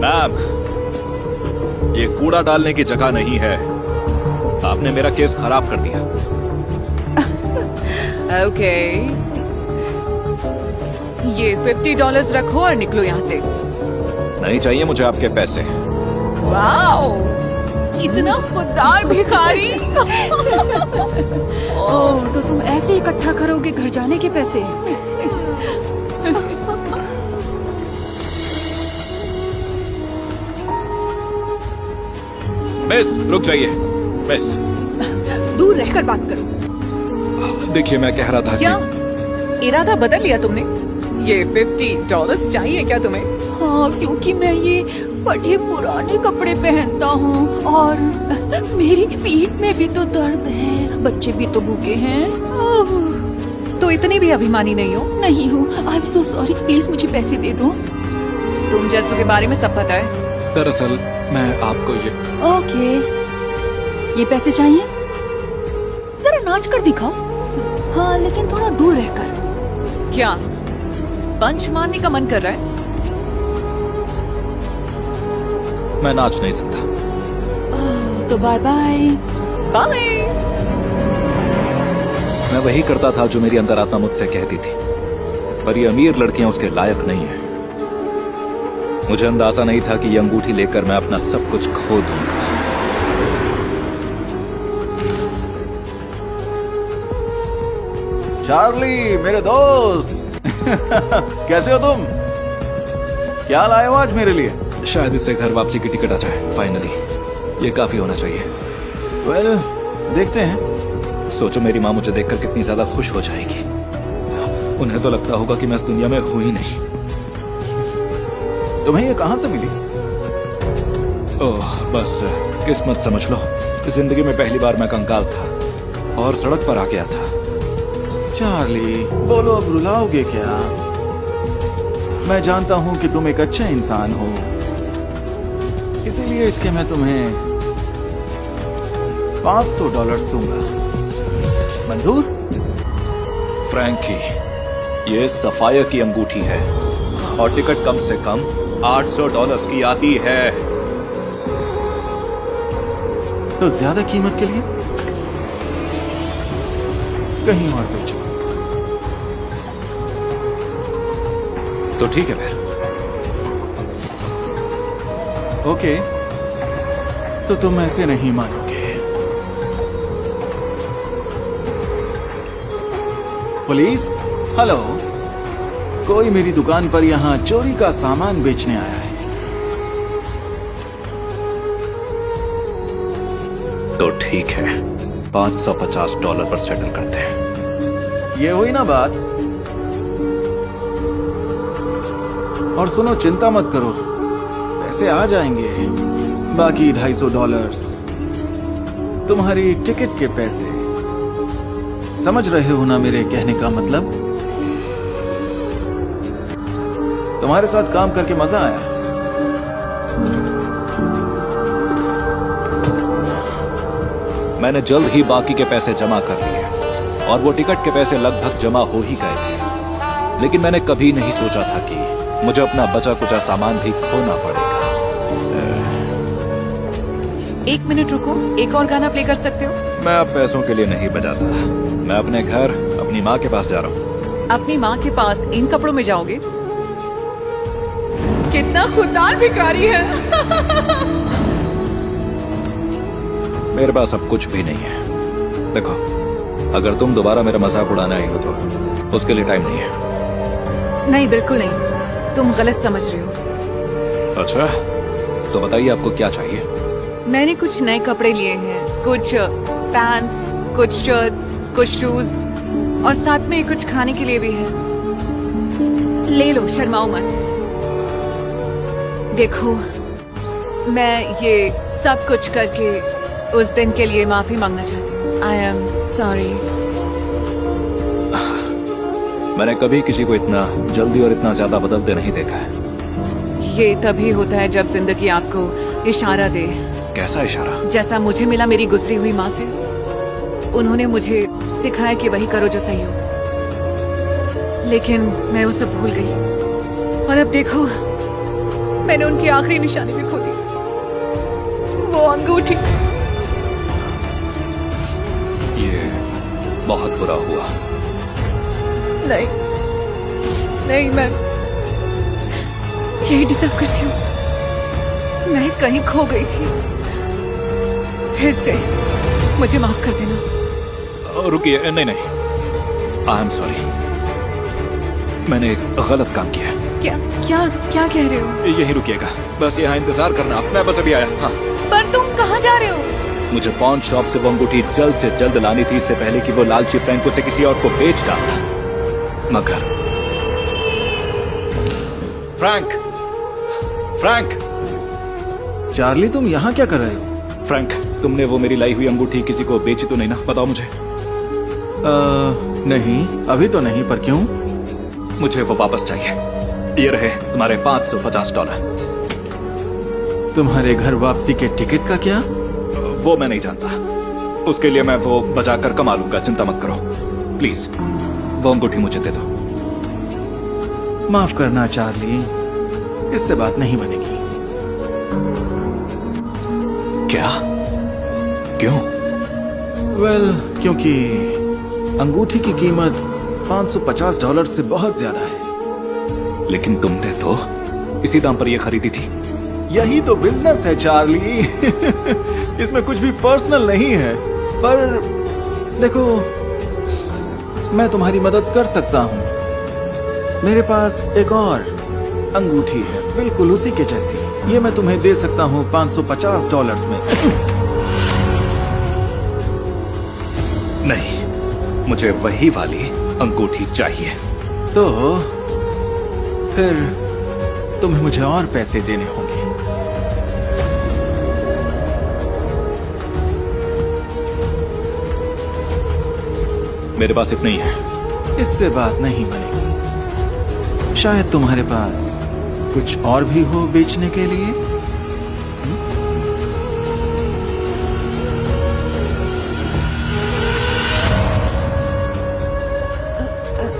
Ma'am, ये कूड़ा डालने की जगह नहीं है। आपने मेरा केस खराब कर दिया। ओके, ये $50 रखो और निकलो यहाँ से। नहीं चाहिए मुझे आपके पैसे। वाओ, इतना खुददार भिखारी। ओह, तो तुम ऐसे इकट्ठा करोगे घर जाने के पैसे? मिस, रुक जाइए। मिस, दूर रहकर बात करो। देखिए मैं कह रहा था क्या कि इरादा बदल लिया तुमने? ये $50 चाहिए क्या तुम्हें? हाँ, क्योंकि मैं ये फटे पुराने कपड़े पहनता हूँ और मेरी पीठ में भी तो दर्द है, बच्चे भी तो भूखे हैं। तो इतनी भी अभिमानी नहीं हो? नहीं हूँ। I am so sorry, please मुझे पैसे दे दो। तुम जैसों के बारे में सब पता है। दरअसल मैं आपको ये ओके, ये पैसे चाहिए? जरा नाच कर दिखाओ। हाँ, लेकिन थोड़ा दूर रहकर। क्या पंच मारने का मन कर रहा है? मैं नाच नहीं सकता। तो बाय बाय। बाय। मैं वही करता था जो मेरी अंतरात्मा मुझसे कहती थी, पर ये अमीर लड़कियां उसके लायक नहीं है। मुझे अंदाजा नहीं था कि ये अंगूठी लेकर मैं अपना सब कुछ खो दूंगा। चार्ली मेरे दोस्त कैसे हो तुम? क्या लाए हो आज मेरे लिए? शायद इससे घर वापसी की टिकट आ जाए फाइनली। ये काफी होना चाहिए। वेल, देखते हैं। सोचो मेरी माँ मुझे देखकर कितनी ज्यादा खुश हो जाएगी। उन्हें तो लगता होगा कि मैं इस दुनिया में हूं ही नहीं। तुम्हें ये कहां से मिली? ओह, बस किस्मत समझ लो। जिंदगी में पहली बार मैं कंकाल था और सड़क पर आ गया था। चार्ली, बोलो अब रुलाओगे क्या? मैं जानता हूं कि तुम एक अच्छा इंसान हो, इसीलिए इसके मैं तुम्हें $500 दूंगा। मंजूर? फ्रैंकी, ये सफायर की अंगूठी है और टिकट कम से कम $800 की आती है। तो ज्यादा कीमत के लिए कहीं और बेचो। तो ठीक है फिर। ओके, तो तुम ऐसे नहीं मानोगे। पुलिस, हेलो, कोई मेरी दुकान पर यहाँ चोरी का सामान बेचने आया है। तो ठीक है, $550 पर सेटल करते हैं। ये हुई ना बात? और सुनो, चिंता मत करो, पैसे आ जाएंगे। बाकी $250 तुम्हारी टिकट के पैसे। समझ रहे हो ना मेरे कहने का मतलब? तुम्हारे साथ काम करके मजा आया। मैंने जल्द ही बाकी के पैसे जमा कर लिए और वो टिकट के पैसे लगभग जमा हो ही गए थे। लेकिन मैंने कभी नहीं सोचा था कि मुझे अपना बचा कुचा सामान भी खोना पड़ेगा। एक मिनट रुको, एक और गाना प्ले कर सकते हो? मैं अब पैसों के लिए नहीं बजाता। मैं अपने घर अपनी माँ के पास जा रहा हूँ। अपनी माँ के पास इन कपड़ों में जाओगे? कितना खुददार भिखारी है। मेरे पास अब कुछ भी नहीं है। देखो, अगर तुम दोबारा मेरा मजाक उड़ाने आई हो तो उसके लिए टाइम नहीं है। नहीं, बिल्कुल नहीं, तुम गलत समझ रहे हो। अच्छा, तो बताइए आपको क्या चाहिए? मैंने कुछ नए कपड़े लिए हैं, कुछ पैंट्स, कुछ शर्ट्स, कुछ शूज और साथ में कुछ खाने के लिए भी है। ले लो, शर्माओ मत। देखो, मैं ये सब कुछ करके उस दिन के लिए माफी मांगना चाहती हूँ। I am sorry. मैंने कभी किसी को इतना जल्दी और इतना ज्यादा बदलते नहीं देखा है। ये तभी होता है जब जिंदगी आपको इशारा दे। कैसा इशारा? जैसा मुझे मिला मेरी गुजरी हुई माँ से। उन्होंने मुझे सिखाया कि वही करो जो सही हो, लेकिन मैं वो सब भूल गई। और अब देखो, मैंने उनकी आखिरी निशानी भी खो दी, वो अंगूठी। ये बहुत बुरा हुआ। नहीं नहीं, मैं यही डिजर्व करती हूँ। मैं कहीं खो गई थी, फिर से मुझे माफ कर देना। रुकिए, नहीं नहीं, आई एम सॉरी, मैंने एक गलत काम किया है। क्या क्या क्या कह रहे हो? यही रुकिएगा, बस यहाँ इंतजार करना, मैं बस अभी आया। हाँ, पर तुम कहाँ जा रहे हो? मुझे पॉन शॉप से वो अंगूठी जल्द से जल्द लानी थी, इससे पहले कि वो लालची फ्रैंक उसे किसी और को बेच डाले। मगर फ्रैंक, चार्ली, तुम यहाँ क्या कर रहे हो? फ्रैंक, तुमने वो मेरी लाई हुई अंगूठी किसी को बेची तो नहीं ना? बताओ मुझे। नहीं, अभी तो नहीं, पर क्यों? मुझे वो वापस चाहिए। ये रहे तुम्हारे $550। तुम्हारे घर वापसी के टिकट का क्या? वो मैं नहीं जानता, उसके लिए मैं वो बचाकर कमा लूंगा, चिंता मत करो। प्लीज वो अंगूठी मुझे दे दो। माफ करना चार्ली, इससे बात नहीं बनेगी। क्या? क्यों? क्योंकि अंगूठी की कीमत $550 से बहुत ज्यादा है। लेकिन तुमने तो इसी दाम पर ये खरीदी थी। यही तो बिजनेस है चार्ली। इसमें कुछ भी पर्सनल नहीं है। पर देखो, मैं तुम्हारी मदद कर सकता हूँ। मेरे पास एक और अंगूठी है, बिल्कुल उसी के जैसी। ये मैं तुम्हें दे सकता हूँ $550 में। नहीं, मुझे वही वाली अंगूठी चाहिए। तो फिर तुम्हें मुझे और पैसे देने होंगे। मेरे पास इतना ही है। इससे बात नहीं बनेगी। शायद तुम्हारे पास कुछ और भी हो बेचने के लिए।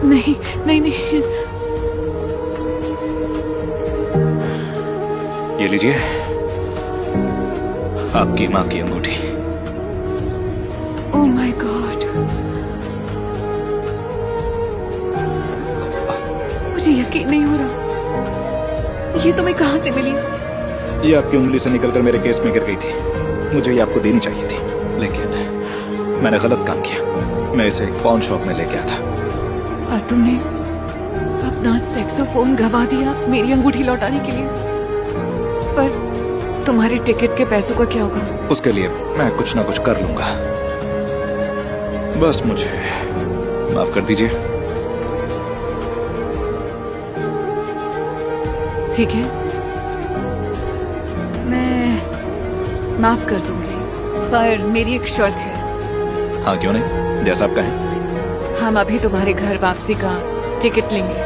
नहीं नहीं नहीं, ये लीजिए, आपकी माँ की अंगूठी। ओह माय गॉड, मुझे यकीन नहीं हो रहा। ये तुम्हें कहाँ से मिली? ये आपकी उंगली से निकलकर मेरे केस में गिर गई थी। मुझे ये आपको देनी चाहिए थी, लेकिन मैंने गलत काम किया। मैं इसे एक पॉन शॉप में लेके आया था। और तुमने अपना सेक्सोफोन गवा दिया मेरी अंगूठी लौटाने के लिए। पर तुम्हारे टिकट के पैसों का क्या होगा? उसके लिए मैं कुछ ना कुछ कर लूंगा। बस मुझे माफ कर दीजिए। ठीक है, मैं माफ कर दूंगी, पर मेरी एक शर्त है। हाँ, क्यों नहीं, जैसा आप कहें। हम अभी तुम्हारे घर वापसी का टिकट लेंगे।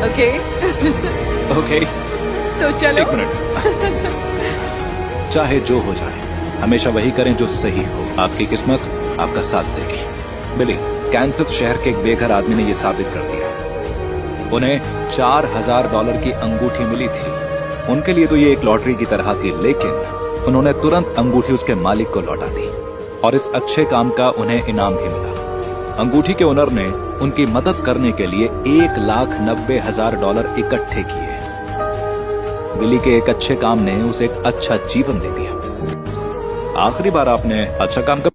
ओके? ओके, तो चलो। एक मिनट। चाहे जो हो जाए, हमेशा वही करें जो सही हो। आपकी किस्मत आपका साथ देगी। बिली, कैंसस शहर के एक बेघर आदमी ने यह साबित कर दिया। उन्हें $4000 की अंगूठी मिली थी। उनके लिए तो ये एक लॉटरी की तरह थी, लेकिन उन्होंने तुरंत अंगूठी उसके मालिक को लौटा दी और इस अच्छे काम का उन्हें इनाम भी मिला। अंगूठी के ओनर ने उनकी मदद करने के लिए $1,90,000 इकट्ठे किए। बिली के एक अच्छे काम ने उसे एक अच्छा जीवन दे दिया। आखिरी बार आपने अच्छा काम कब